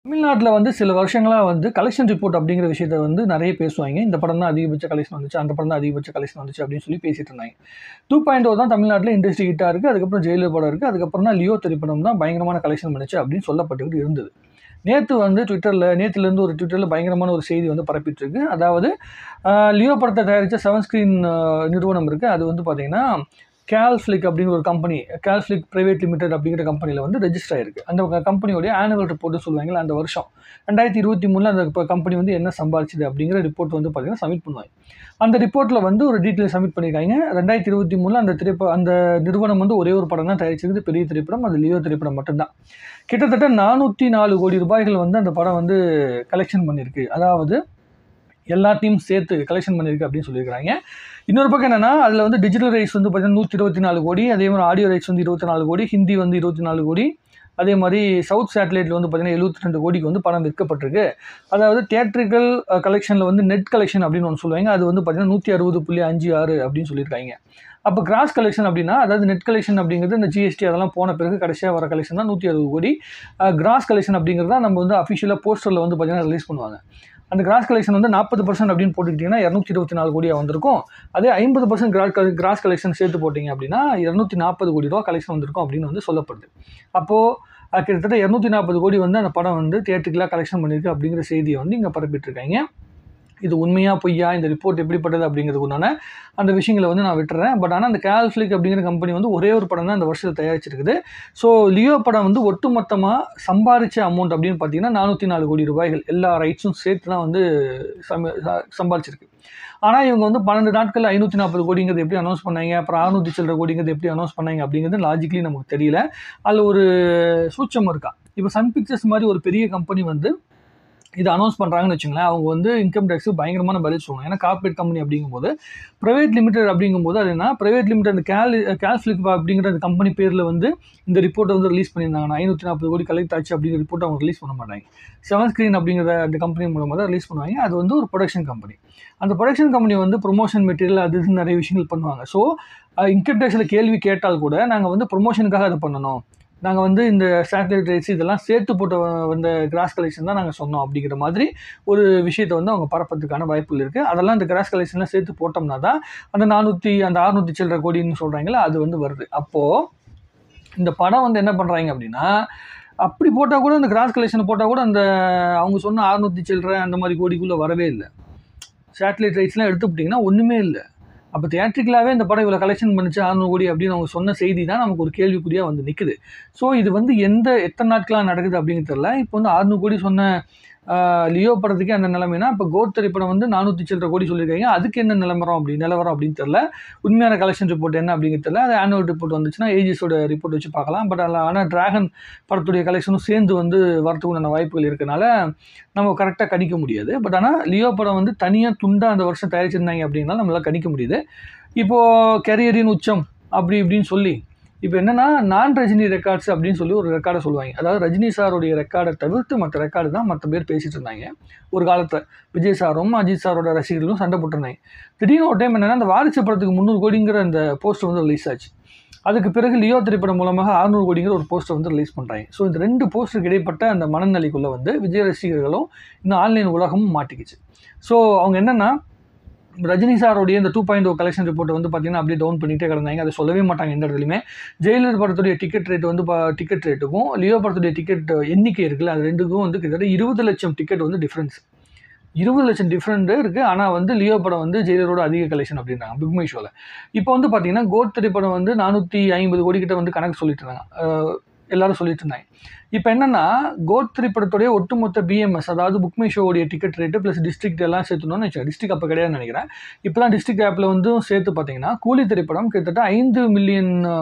தமிழ்நாட்டுல வந்து சில வருஷங்களா வந்து கலெக்ஷன் ரிப்போர்ட் அப்படிங்கிற விஷயத்த வந்து நெறைய பேசுவாய்ங்க. இந்த படம் தான் அதிகபட்ச கலெக்ஷன் வந்துச்சு, அந்த படம் தான் அதிகபட்ச கலெக்ஷன் வந்துச்சு அப்படின்னு சொல்லி பேசிட்டு இருந்தாங்க. 2.0 தான் தமிழ்நாட்டுல இண்டஸ்ட்ரி ஹிட்டா இருக்கு. அதுக்கப்புறம் ஜெயிலர் படம் இருக்கு. அதுக்கப்புறம் தான் லியோ திரைப்படம் தான் பயங்கரமான கலெக்ஷன் பண்ணுச்சு அப்படின்னு சொல்லப்பட்டுக்கிட்டு இருந்தது. நேத்து வந்து நேத்துலேருந்து ஒரு ட்விட்டர்ல பயங்கரமான ஒரு செய்தி வந்து பரப்பிட்டு இருக்கு. அதாவது லியோ படத்த தயாரிச்ச 7 ஸ்கிரீன் நிறுவனம் இருக்கு. அது வந்து பார்த்தீங்கன்னா, கேல்ஃப்ளிக் அப்படிங்கிற ஒரு கம்பெனி, கேல்ஃப்ளிக் பிரைவேட் லிமிடெட் அப்படிங்கிற கம்பெனில வந்து ரெஜிஸ்டர் ஆயிருக்கு. அந்த கம்பெனியோட ஆனுவல் ரிப்போர்ட்னு சொல்லுவாங்கல்ல, அந்த வருஷம் 2023ல அந்த கம்பெனி வந்து என்ன சம்பாரிச்சுது அப்படிங்கிற ரிப்போர்ட் வந்து பார்த்தீங்கன்னா சப்மிட் பண்ணுவாங்க. அந்த ரிப்போர்ட்ல வந்து ஒரு டீட்டெயில் சப்மிட் பண்ணியிருக்காங்க. 2023ல அந்த நிறுவனம் வந்து ஒரே ஒரு படம் தான் தயாரிச்சிருக்கு. பெரிய திரைப்படம். அது லியோ திரைப்படம் மட்டும்தான். கிட்டத்தட்ட 404 கோடி ரூபாய்கள் வந்து அந்த படம் வந்து கலெக்ஷன் பண்ணியிருக்கு. அதாவது எல்லாத்தையும் சேர்த்து கலெக்ஷன் பண்ணியிருக்கு அப்படின்னு சொல்லியிருக்காங்க. இன்னொரு பக்கம் என்னன்னா, அதில் வந்து டிஜிட்டல் ரைட்ஸ் வந்து பார்த்தீங்கன்னா 124 கோடி, அதே மாதிரி ஆடியோ ரைட்ஸ் வந்து 24 கோடி, ஹிந்தி வந்து 24 கோடி, அதே மாதிரி சவுத் சேட்டலைட்டில் வந்து பார்த்தீங்கன்னா 72 கோடிக்கு வந்து படம் விற்கப்பட்டிருக்கு. அதாவது தியேட்ரிக்கல் கலெக்ஷனில் வந்து நெட் கலெக்ஷன் அப்படின்னு ஒன்று சொல்லுவாங்க. அது வந்து பார்த்தீங்கன்னா 160.56 அப்படின்னு சொல்லியிருக்காங்க. அப்போ கிராஸ் கலெக்ஷன் அப்படின்னா, அதாவது நெட் கலெக்ஷன் அப்படிங்கிறது இந்த ஜிஎஸ்டி அதெல்லாம் போன பிறகு கடைசியாக வர கலெக்ஷன் தான் 160 கோடி. கிராஸ் கலெக்ஷன் அப்படிங்கிறத நம்ம வந்து அஃபிஷியலாக போஸ்டரில் வந்து பார்த்தீங்கன்னா ரிலீஸ் பண்ணுவாங்க. அந்த கிராஸ் கலெக்ஷன் வந்து 40% அப்படின்னு போட்டுக்கிட்டிங்கன்னா 224 கோடியாக வந்திருக்கும். அதே 50% கிராஸ் கலெக்ஷன் சேர்த்து போட்டிங்க அப்படின்னா 240 கோடி ரூபா கலெக்ஷன் வந்திருக்கும் அப்படின்னு வந்து சொல்லப்படுது. அப்போது கிட்டத்தட்ட 240 கோடி வந்து அந்த படம் வந்து தியேட்டருக்கெலாம் கலெக்ஷன் பண்ணியிருக்கு அப்படிங்கிற செய்தியை வந்து இங்கே பரப்பிட்டுருக்காங்க. இது உண்மையா பொய்யா, இந்த ரிப்போர்ட் எப்படிப்பட்டது அப்படிங்கிறதுக்கு உண்டான அந்த விஷயங்களை வந்து நான் விட்டுறேன். பட் ஆனால் அந்த கேல்ஃப்ளிக் அப்படிங்கிற கம்பெனி வந்து ஒரே ஒரு படம் தான் அந்த வருஷத்தில் தயாரிச்சிருக்குது. ஸோ லியோ படம் வந்து ஒட்டுமொத்தமாக சம்பாரிச்ச அமௌண்ட் அப்படின்னு பார்த்தீங்கன்னா 404 கோடி ரூபாய்கள் எல்லா ரைட்ஸும் சேர்த்து தான் வந்து சம்பாரிச்சிருக்கு. ஆனால் இவங்க வந்து 12 நாட்கள் 540 கோடிங்கிறது எப்படி அனௌன்ஸ் பண்ணாங்க, அப்புறம் 600 சில்லற கோடிங்கிறது எப்படி அனௌன்ஸ் பண்ணாங்க அப்படிங்கிறது லாஜிக்கலி நமக்கு தெரியல. அதில் ஒரு சூட்சம் இருக்கா. இப்போ சன் பிக்சர்ஸ் மாதிரி ஒரு பெரிய கம்பெனி வந்து இதை அனௌன்ஸ் பண்ணுறாங்கன்னு வச்சுங்களேன், அவங்க வந்து இன்கம் டேக்ஸுக்கு பயங்கரமான பதில் சொல்லணும். ஏன்னா கார்பரேட் கம்பெனி அப்படிங்கும்போது ப்ரைவேட் லிமிடெட் அப்படிங்கும்போது அது என்ன, ப்ரைவேட் லிமிடெட் அந்த கேல்ஃப்ளிக் அப்படிங்கிற அந்த கம்பெனி பேரில் வந்து இந்த ரிப்போர்ட்டை வந்து ரிலீஸ் பண்ணியிருந்தாங்கன்னா 540 கோடி கலெக்ட் ஆச்சு அப்படிங்கிற ரிப்போர்ட் அவங்க ரிலீஸ் பண்ண மாட்டாங்க. 7 ஸ்கிரீன் அப்படிங்கிற அந்த கம்பெனி மூலமாக தான் ரிலீஸ் பண்ணுவாங்க. அது வந்து ஒரு ப்ரொடக்ஷன் கம்பெனி. அந்த ப்ரொடக்ஷன் கம்பெனி வந்து ப்ரொமோஷன் மெட்டீரியல் அது இதுன்னு நிறைய விஷயங்கள் பண்ணுவாங்க. ஸோ இன்கம் டேக்ஸில் கேள்வி கேட்டால் கூட நாங்கள் வந்து ப்ரொமோஷனுக்காக அதை பண்ணணும், நாங்கள் வந்து இந்த சேட்டலைட் ரைட்ஸ் இதெல்லாம் சேர்த்து போட்ட வந்த கிராஸ் கலெக்ஷன் தான் நாங்கள் சொன்னோம் அப்படிங்கிற மாதிரி ஒரு விஷயத்தை வந்து அவங்க பரப்பதுக்கான வாய்ப்புகள் இருக்குது. அதெல்லாம் இந்த கிராஸ் கலெக்ஷன்லாம் சேர்த்து போட்டோம்னா தான் அந்த 600 சில்லற கோடின்னு சொல்கிறாங்களே அது வந்து வருது. அப்போது இந்த படம் வந்து என்ன பண்ணுறாங்க அப்படின்னா, அப்படி போட்டால் கூட அந்த கிராஸ் கலெக்ஷனை போட்டால் கூட அந்த அவங்க சொன்ன 600 சில்லற அந்த மாதிரி கோடிக்குள்ளே வரவே இல்லை. சேட்டலைட் ரைட்ஸ்லாம் எடுத்துக்கிட்டிங்கன்னா ஒன்றுமே இல்லை. அப்போ தியேட்ரிக்கலாகவே இந்த படம் இவ்வளோ கலெக்ஷன் பண்ணிச்சு 600 கோடி அப்படின்னு அவங்க சொன்ன செய்தி தான் நமக்கு ஒரு கேள்விக்குறியாக வந்து நிற்குது. ஸோ இது வந்து எத்தனை நாட்களாக நடக்குது அப்படிங்கிறது தெரியல. இப்போ வந்து 600 கோடி சொன்ன லியோ படத்துக்கே அந்த நிலைமைனா, இப்போ கோட் திரைப்படம் வந்து 400 சில்லற கோடி சொல்லியிருக்காங்க. அதுக்கு என்ன நிலவரம் அப்படின்னு தெரியல. உண்மையான கலெக்ஷன் ரிப்போர்ட் என்ன அப்படிங்கிறது தெரியல. அது ஆனுவல் ரிப்போர்ட் வந்துச்சுன்னா ஏஜிஸோட ரிப்போர்ட் வச்சு பார்க்கலாம். பட் அதில் ஆனால் டிராகன் படத்துடைய கலெக்ஷனும் சேர்ந்து வந்து வரத்துக்கு உண்டான வாய்ப்புகள் இருக்கனால நம்ம கரெக்டாக கணிக்க முடியாது. பட் ஆனால் லியோ படம் வந்து தனியாக துண்டாக அந்த வருஷம் தயாரிச்சிருந்தாங்க அப்படின்னா நம்மளால் கணிக்க முடியுது. இப்போது கரியரின் உச்சம் அப்படி இப்படின்னு சொல்லி இப்போ என்னன்னா நான் ரஜினி ரெக்கார்ட்ஸ் அப்படின்னு சொல்லி ஒரு ரெக்கார்டை சொல்லுவாங்க. அதாவது ரஜினி சாருடைய ரெக்கார்டை தவிர்த்து மற்ற ரெக்கார்டு தான் மற்ற பேர் பேசிட்டு இருந்தாங்க. ஒரு காலத்தில் விஜய் சாரும் அஜித் சாரோட ரசிகர்களும் சண்டை போட்டிருந்தாங்க. திடீர்னு ஒரு டைம் என்னன்னா, அந்த வாரிசு படத்துக்கு 300 கோடிங்கிற அந்த போஸ்டர் வந்து ரிலீஸ் ஆச்சு. அதுக்கு பிறகு லியோ திரைப்படம் மூலமாக 600 கோடிங்கிற ஒரு போஸ்டர் வந்து ரிலீஸ் பண்ணுறாங்க. ஸோ இந்த 2 போஸ்டருக்கு இடைப்பட்ட அந்த மனநிலைக்குள்ளே வந்து விஜய் ரசிகர்களும் இன்னும் ஆன்லைன் உலகமும் மாட்டிக்கிச்சு. ஸோ அவங்க என்னென்னா, ரஜினி சாரோடைய இந்த 2.0 கலெக்ஷன் ரிப்போர்ட்டை வந்து பார்த்தீங்கன்னா அப்படியே டவுன் பண்ணிகிட்டே கிடந்தாங்க. அதை சொல்லவே மாட்டாங்க எந்த இடத்துலையுமே. ஜெயிலர் படத்துடைய டிக்கெட் ரேட் வந்து டிக்கெட் ரேட்டுக்கும் லியோ படத்துடைய டிக்கெட் எண்ணிக்கை இருக்குல்ல, அது ரெண்டுக்கும் வந்து கிட்டத்தட்ட 20 லட்சம் டிக்கெட் வந்து டிஃப்ரென்ஸ். 20 லட்சம் டிஃப்ரெண்ட் இருக்குது. ஆனால் வந்து லியோ படம் வந்து ஜெயிலரோட அதிக கலெக்ஷன் அப்படின்றாங்க புக் மை ஷோவில். இப்போ வந்து பார்த்தீங்கன்னா கோட் திரைப்படம் வந்து 450 கோடி கிட்ட வந்து கணக்கு சொல்லிட்டு இருந்தாங்க, எல்லாரும் சொல்லிட்டு இருந்தாங்க. இப்போ என்னன்னா, கோட் திரைப்படத்துடைய ஒட்டுமொத்த பிஎம்எஸ் அதாவது புக் மை ஷோவுடைய டிக்கெட் ரேட்டு ப்ளஸ் டிஸ்ட்ரிக்ட் எல்லாம் சேர்த்துணும்னு வச்சுக்கோங்க. டிஸ்ட்ரிக்ட் அப்போ கிடையாதுன்னு நினைக்கிறேன். இப்போலாம் டிஸ்ட்ரிக்ட் ஆப்பில் வந்து சேர்த்து பார்த்தீங்கன்னா கூலி திரைப்படம் கிட்டத்தட்ட 5 மில்லியன்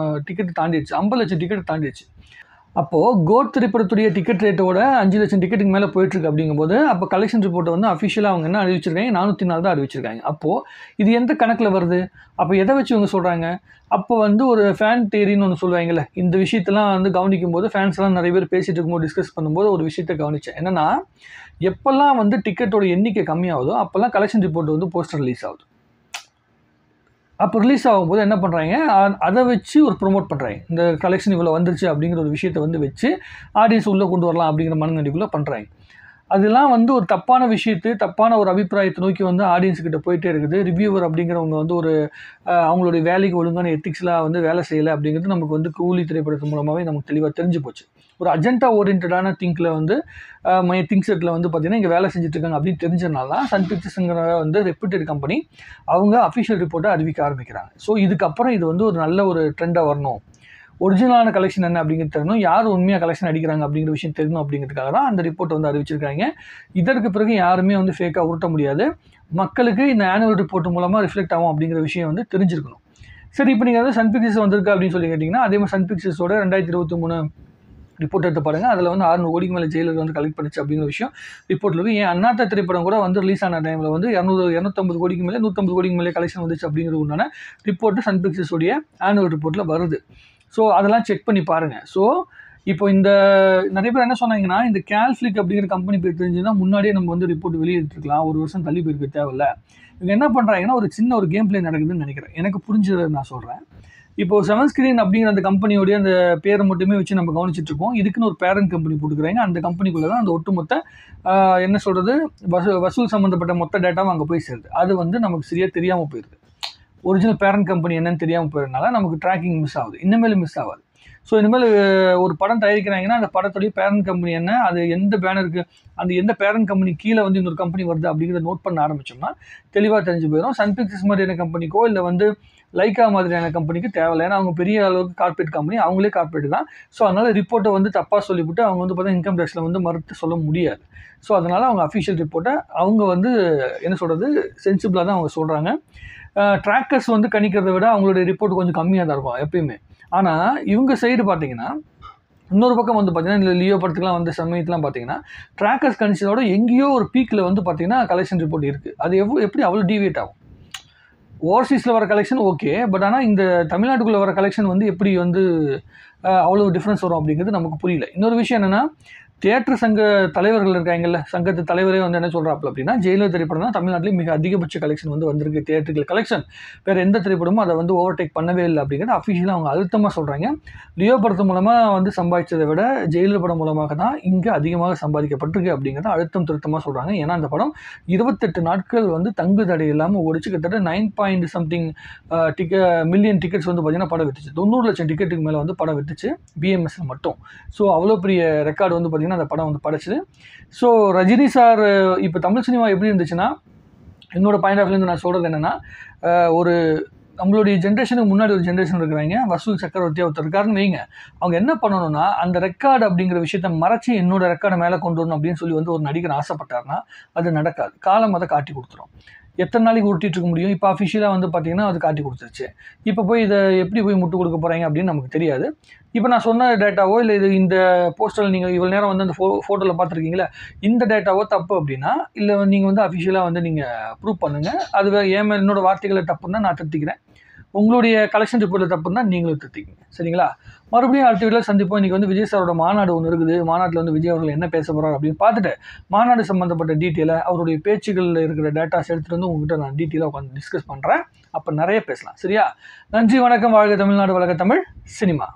டிக்கெட் தாண்டிடுச்சு, 50 லட்சம் டிக்கெட் தாண்டிடுச்சு. அப்போது கோட் திரைப்படத்துடைய டிக்கெட் ரேட்டோட 5 லட்சம் டிக்கெட்டுக்கு மேலே போயிட்டுருக்கு அப்படிங்கும்போது அப்போ கலெக்ஷன் ரிப்போர்ட்டை வந்து அஃபிஷியலாக அவங்க என்ன அறிவிச்சிருக்காங்க, 404 தான் அறிவிச்சிருக்காங்க. அப்போது இது எந்த கணக்கில் வருது, அப்போ எதை வச்சு இவங்க சொல்கிறாங்க? அப்போ வந்து ஒரு ஃபேன் தியரின்னு ஒன்று சொல்லுவாங்கல்ல, இந்த விஷயத்தெல்லாம் வந்து கவனிக்கும் போது ஃபேன்ஸ்லாம் நிறைய பேர் பேசிகிட்டு இருக்கும்போது டிஸ்கஸ் பண்ணும்போது ஒரு விஷயத்தை கவனித்தேன். என்னென்னா, எப்போல்லாம் வந்து டிக்கெட்டோட எண்ணிக்கை கம்மியாகுதோ அப்போல்லாம் கலெக்ஷன் ரிப்போர்ட் வந்து போஸ்டர் ரிலீஸ் ஆகுது. அப்போ ரிலீஸ் ஆகும்போது என்ன பண்ணுறாங்க, அதை வச்சு ஒரு ப்ரொமோட் பண்ணுறாங்க. இந்த கலெக்ஷன் இவ்வளோ வந்துருச்சு அப்படிங்கிற ஒரு விஷயத்தை வந்து வச்சு ஆடியன்ஸ் உள்ளே கொண்டு வரலாம் அப்படிங்கிற மனநிலைக்குள்ளே பண்ணுறாங்க. அதெல்லாம் வந்து ஒரு தப்பான விஷயத்தை, தப்பான ஒரு அபிப்பிராயத்தை நோக்கி வந்து ஆடியன்ஸ் கிட்ட போயிட்டே இருக்குது. ரிவ்யூவர் அப்படிங்கிறவங்க வந்து ஒரு அவங்களுடைய வேலைக்கு ஒழுங்கான எத்திக்ஸ்லாம் வந்து வேலை செய்யலை அப்படிங்கிறது நமக்கு வந்து கூலி திரைப்படத்தின் மூலமாகவே நமக்கு தெளிவாக தெரிஞ்சு போச்சு. ஒரு அஜெண்டா ஓரியன்டான திங்கில் வந்து மை திங்க் செட்டில் வந்து பார்த்தீங்கன்னா இங்கே வேலை செஞ்சுட்டு இருக்காங்க அப்படின்னு தெரிஞ்சதுனால தான் சன் பிக்சர்ஸுங்கிற வந்து ரெப்யூட்டட் கம்பெனி அவங்க அஃபிஷியல் ரிப்போர்ட்டை அறிவிக்க ஆரம்பிக்கிறாங்க. ஸோ இதுக்கப்புறம் இது வந்து ஒரு நல்ல ஒரு ட்ரெண்டாக வரணும், ஒரிஜினலான கலெக்ஷன் என்ன அப்படிங்கிறது தெரியணும், யார் உண்மையாக கலெக்ஷன் அடிக்கிறாங்க அப்படிங்கிற விஷயம் தெரியணும் அப்படிங்கிறதுக்காக தான் அந்த ரிப்போர்ட் வந்து அறிவிச்சிருக்காங்க. இதற்கு பிறகு யாருமே வந்து ஃபேக்காக உருட்ட முடியாது. மக்களுக்கு இந்த ஆனுவல் ரிப்போர்ட் மூலமாக ரிஃப்ளெக்ட் ஆகும் அப்படிங்கிற விஷயம் வந்து தெரிஞ்சிருக்கணும். சரி, இப்போ நீங்கள் வந்து சன் பிக்சர்ஸ் வந்திருக்கு அப்படின்னு சொல்லி கேட்டிங்கன்னா, அதே மாதிரி சன் பிக்சர்ஸோட 2023 ரிப்போர்ட் எடுத்து பாருங்கள். அதில் வந்து 600 கோடிக்கு மேலே ஜெயிலர் வந்து கலெக்ட் பண்ணிச்சு அப்படிங்கிற விஷயம் ரிப்போர்ட்டில் இருக்குது. ஏன் அண்ணாத்த திரைப்படம் கூட வந்து ரிலீஸ் ஆன டைமில் வந்து 250 கோடிக்கு மேலே 150 கோடிக்கு மேலே கலெக்ஷன் வந்துச்சு அப்படிங்கிறது உண்டான ரிப்போர்ட்டு சன் பிக்சர்ஸோடைய ஆனுவல் ரிப்போர்ட்டில் வருது. ஸோ அதெல்லாம் செக் பண்ணி பாருங்கள். ஸோ இப்போ இந்த நிறைய பேர் என்ன சொன்னாங்கன்னா, இந்த கேல்ஃப்ளிக் அப்படிங்கிற கம்பெனி பேர் தெரிஞ்சுன்னா முன்னாடியே நம்ம வந்து ரிப்போர்ட் வெளியிட்டிருக்கலாம், ஒரு வருஷம் தள்ளி போயிருக்க தேவையில்ல. இவங்க என்ன பண்ணுறாங்கன்னா, ஒரு சின்ன ஒரு கேம் பிளே நடக்குதுன்னு நினைக்கிறேன். எனக்கு புரிஞ்சதை நான் சொல்கிறேன். இப்போ செவன் ஸ்கிரீன் அப்படிங்கிற அந்த கம்பெனியோடைய அந்த பேரை மட்டுமே வச்சு நம்ம கவனிச்சுட்டு இருக்கோம். இதுக்குன்னு ஒரு பேரண்ட் கம்பெனி போட்டுக்கிறாங்க. அந்த கம்பெனிக்குள்ளே தான் அந்த ஒட்டுமொத்த என்ன சொல்கிறது, வசூல் சம்மந்தப்பட்ட மொத்த டேட்டாவும் அங்கே போய் சேருது. அது வந்து நமக்கு சரியாக தெரியாமல் போயிடுது. ஒரிஜினல் பேரண்ட் கம்பெனி என்னன்னு தெரியாமல் போயிருந்தனால நமக்கு ட்ராக்கிங் மிஸ் ஆகுது. இனிமேல் மிஸ் ஆகாது. ஸோ இனிமேல் ஒரு படம் தயாரிக்கிறாங்கன்னா அந்த படத்துடைய பேரண்ட் கம்பெனி என்ன, அது எந்த பேனருக்கு, அந்த எந்த பேரண்ட் கம்பெனி கீழே வந்து இன்னொரு கம்பெனி வருது அப்படிங்கிறத நோட் பண்ண ஆரம்பிச்சோம்னா தெளிவாக தெரிஞ்சு போயிடும். சன் பிக்சர்ஸ் மாதிரியான கம்பெனிக்கோ இல்லை வந்து லைக்கா மாதிரியான கம்பெனிக்கு தேவையில்லை. ஏன்னா அவங்க பெரிய அளவுக்கு கார்பரேட் கம்பெனி, அவங்களே கார்பரேட் தான். ஸோ அதனால் ரிப்போர்ட்டை வந்து தப்பாக சொல்லிவிட்டு அவங்க வந்து பார்த்தா இன்கம் டேக்ஸில் வந்து மறுத்து சொல்ல முடியாது. ஸோ அதனால் அவங்க அஃபிஷியல் ரிப்போர்ட்டை அவங்க வந்து என்ன சொல்கிறது, சென்சிபிளாக தான் அவங்க சொல்கிறாங்க. ட்ராக்கர்ஸ் வந்து கணிக்கிறத விட அவங்களுடைய ரிப்போர்ட் கொஞ்சம் கம்மியாக தான் இருக்கும் எப்பயுமே. ஆனால் இவங்க சைடு பார்த்தீங்கன்னா, இன்னொரு பக்கம் வந்து பார்த்தீங்கன்னா, இந்த லியோ படத்துக்குலாம் வந்து சமயத்துலாம் பார்த்தீங்கன்னா, ட்ராக்கர்ஸ் கணிச்சதோட எங்கேயோ ஒரு பீக்கில் வந்து பார்த்தீங்கன்னா கலெக்ஷன் ரிப்போர்ட் இருக்குது. அது எப்படி அவ்வளோ டீவியேட் ஆகும்? ஓவர்சீஸில் வர கலெக்ஷன் ஓகே, பட் ஆனால் இந்த தமிழ்நாட்டுக்குள்ளே வர கலெக்ஷன் வந்து எப்படி வந்து அவ்வளோ டிஃப்ரென்ஸ் வரும் அப்படிங்கிறது நமக்கு புரியல. இன்னொரு விஷயம் என்னென்னா, தியேட்டர் சங்க தலைவர்கள் இருக்காங்கல்ல, சங்கத்து தலைவரே வந்து என்ன சொல்கிறாப்புல அப்படின்னா, ஜெயிலர் திரைப்படம் தான் தமிழ்நாட்டிலே மிக அதிகபட்ச கலெக்ஷன் வந்து வந்திருக்கு, தியேட்டர்கள் கலெக்ஷன். வேறு எந்த திரைப்படமும் அதை வந்து ஓவர்டேக் பண்ணவே இல்லை அப்படிங்கிறது அஃபிஷியலாக அவங்க அழுத்தமாக சொல்கிறாங்க. லியோ படத்து மூலமாக வந்து சம்பாதிச்சதை விட ஜெயிலர் படம் மூலமாக தான் இங்கே அதிகமாக சம்பாதிக்கப்பட்டிருக்கு அப்படிங்கிறத அழுத்தம் திருத்தமாக சொல்கிறாங்க. ஏன்னா அந்த படம் 28 நாட்கள் வந்து தங்கு தடை இல்லாமல் ஓடிச்சு. கிட்டத்தட்ட 9 மில்லியன் டிக்கெட்ஸ் வந்து பார்த்தீங்கன்னா படம் வித்துச்சு. 90 லட்சம் டிக்கெட்டுக்கு மேலே வந்து படம் வித்துச்சு பிஎம்எஸ்ல மட்டும். ஸோ அவ்வளோ பெரிய ரெக்கார்டு வந்து பார்த்தீங்கன்னா அந்த படம் வந்து படைச்சுது. ஸோ ரஜினி சார் இப்போ தமிழ் சினிமா எப்படி இருந்துச்சுன்னா, என்னோட பாயிண்ட் ஆஃப் வியூலேருந்து நான் சொல்கிறது என்னென்னா, ஒரு நம்மளுடைய ஜென்ரேஷனுக்கு முன்னாடி ஒரு ஜென்ரேஷன் இருக்கிறாங்க, வசூல் சக்கரவர்த்தியாக ஒருத்தர் இருக்காருன்னு வைங்க. அவங்க என்ன பண்ணணும்னா, அந்த ரெக்கார்டு அப்படிங்கிற விஷயத்த மறைச்சி என்னோட ரெக்கார்டை மேலே கொண்டு வரணும் அப்படின்னு சொல்லி வந்து ஒரு நடிகர் ஆசைப்பட்டார்னா அது நடக்காது. காலம் அதை காட்டி கொடுத்துரும். எத்தனை நாளைக்கு உருட்டிட்டு இருக்க முடியும்? இப்போ அஃபிஷியலாக வந்து பார்த்தீங்கன்னா அது காட்டி கொடுத்துருச்சு. இப்போ போய் இதை எப்படி போய் முட்டு கொடுக்க போகிறாங்க அப்படின்னு நமக்கு தெரியாது. இப்போ நான் சொன்ன டேட்டாவோ இல்லை இது இந்த போஸ்டரில் நீங்கள் இவ்வளோ நேரம் வந்து அந்த ஃபோட்டோவில் பார்த்துருக்கீங்களா, இந்த டேட்டாவோ தப்பு அப்படின்னா, இல்லை நீங்கள் வந்து அஃபிஷியலாக வந்து நீங்கள் ப்ரூவ் பண்ணுங்கள். அது ஏன் என்னோட வார்த்தைகளை தப்புன்னா நான் திருத்திக்கிறேன். உங்களுடைய கலெக்ஷன் ரிப்போர்ட்டில் தப்புன்னா நீங்களும் திருத்திக்கிங்க. சரிங்களா? மறுபடியும் அடுத்த வீடியோவில் சந்திப்போம். இன்றைக்கி வந்து விஜய் சாரோட மாநாடு ஒன்று இருக்குது. மாநாட்டில் வந்து விஜய் அவர்கள் என்ன பேச போகிறார் அப்படின்னு பார்த்துட்டு, மாநாடு சம்மந்தப்பட்ட டீட்டெயிலை, அவருடைய பேச்சுகளில் இருக்கிற டேட்டாஸ் எடுத்துகிட்டு வந்து உங்கள்கிட்ட நான் டீட்டெயிலாக உட்காந்து டிஸ்கஸ் பண்ணுறேன். அப்போ நிறைய பேசலாம். சரியா? நன்றி, வணக்கம். வாழ்க தமிழ்நாடு, வளர்க தமிழ் சினிமா.